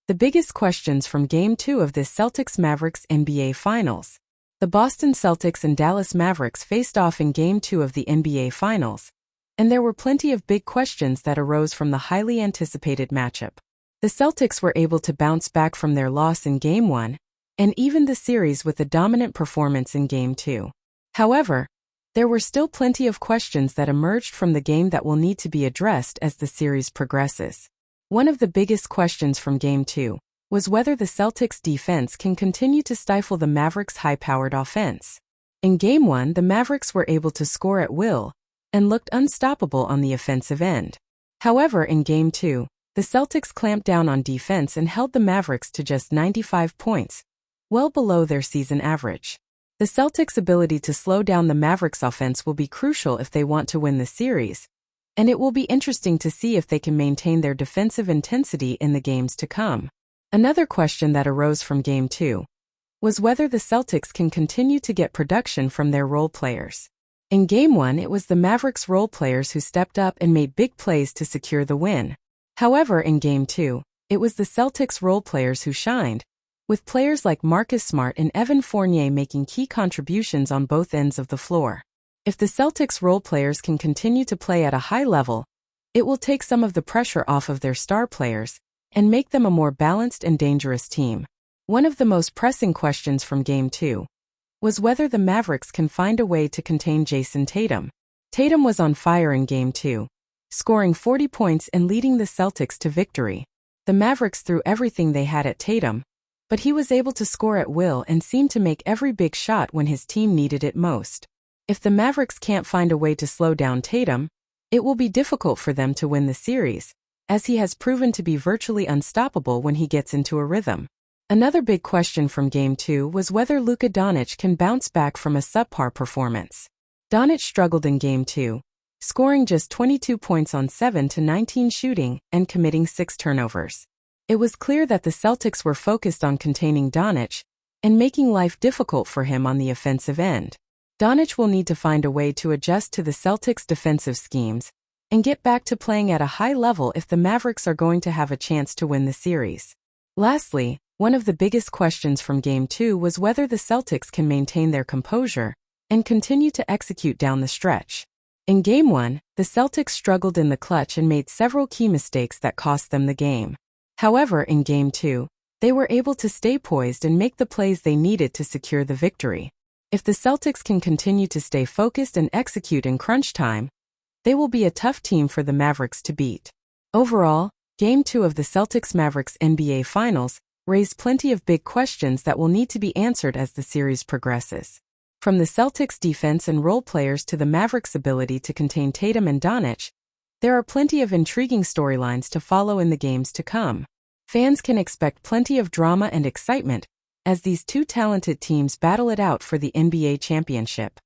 The biggest questions from Game 2 of this Celtics-Mavericks NBA Finals. The Boston Celtics and Dallas Mavericks faced off in Game 2 of the NBA Finals, and there were plenty of big questions that arose from the highly anticipated matchup. The Celtics were able to bounce back from their loss in Game 1, and even the series with a dominant performance in Game 2. However, there were still plenty of questions that emerged from the game that will need to be addressed as the series progresses. One of the biggest questions from Game 2 was whether the Celtics' defense can continue to stifle the Mavericks' high-powered offense. In Game 1, the Mavericks were able to score at will and looked unstoppable on the offensive end. However, in Game 2, the Celtics clamped down on defense and held the Mavericks to just 95 points, well below their season average. The Celtics' ability to slow down the Mavericks' offense will be crucial if they want to win the series, and it will be interesting to see if they can maintain their defensive intensity in the games to come. Another question that arose from Game 2 was whether the Celtics can continue to get production from their role players. In Game 1, it was the Mavericks' role players who stepped up and made big plays to secure the win. However, in Game 2, it was the Celtics' role players who shined, with players like Marcus Smart and Evan Fournier making key contributions on both ends of the floor. If the Celtics' role players can continue to play at a high level, it will take some of the pressure off of their star players and make them a more balanced and dangerous team. One of the most pressing questions from Game 2 was whether the Mavericks can find a way to contain Jason Tatum. Tatum was on fire in Game 2, scoring 40 points and leading the Celtics to victory. The Mavericks threw everything they had at Tatum, but he was able to score at will and seemed to make every big shot when his team needed it most. If the Mavericks can't find a way to slow down Tatum, it will be difficult for them to win the series, as he has proven to be virtually unstoppable when he gets into a rhythm. Another big question from Game 2 was whether Luka Doncic can bounce back from a subpar performance. Doncic struggled in Game 2, scoring just 22 points on 7-19 shooting and committing 6 turnovers. It was clear that the Celtics were focused on containing Doncic and making life difficult for him on the offensive end. Doncic will need to find a way to adjust to the Celtics' defensive schemes and get back to playing at a high level if the Mavericks are going to have a chance to win the series. Lastly, one of the biggest questions from Game 2 was whether the Celtics can maintain their composure and continue to execute down the stretch. In Game 1, the Celtics struggled in the clutch and made several key mistakes that cost them the game. However, in Game 2, they were able to stay poised and make the plays they needed to secure the victory. If the Celtics can continue to stay focused and execute in crunch time, they will be a tough team for the Mavericks to beat. Overall, Game 2 of the Celtics-Mavericks NBA Finals raised plenty of big questions that will need to be answered as the series progresses. From the Celtics' defense and role players to the Mavericks' ability to contain Tatum and Doncic, there are plenty of intriguing storylines to follow in the games to come. Fans can expect plenty of drama and excitement as these two talented teams battle it out for the NBA championship.